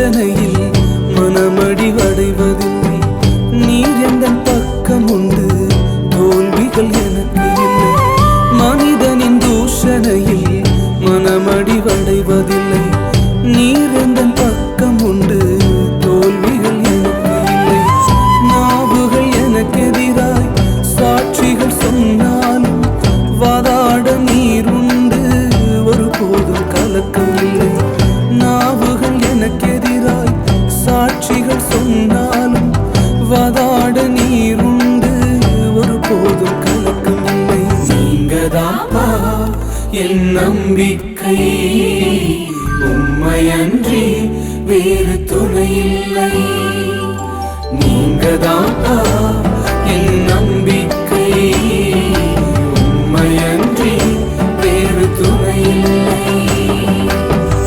தூஷணையில் மனமடிவடைவதில்லை. நீர் எந்தன் பக்கம் உண்டு, தோல்விகள் எனக்கு இல்லை. மனிதனின் தூஷணையில் மனமடிவடைவதில்லை. நீர் எந்தன் பக்கம் உண்டு, தோல்விகள் எனக்கு இல்லை. நாவுகள் எனக்கு எதிராய் சாட்சிகள் சொன்னாலும் வாதாட நீர் உண்டு, ஒருபோதும் கலக்கம் இல்லை. நாவுகள் எனக்கு எதிராய் சாட்சிகள் சொன்னாலும் வாதாட நீர் உண்டு, ஒருபோதும் கலக்கம் இல்லை. நீங்கதாப்பா என் நம்பிக்கை, உம்மையன்றி வேறு துணை இல்லை. நீங்கதாப்பா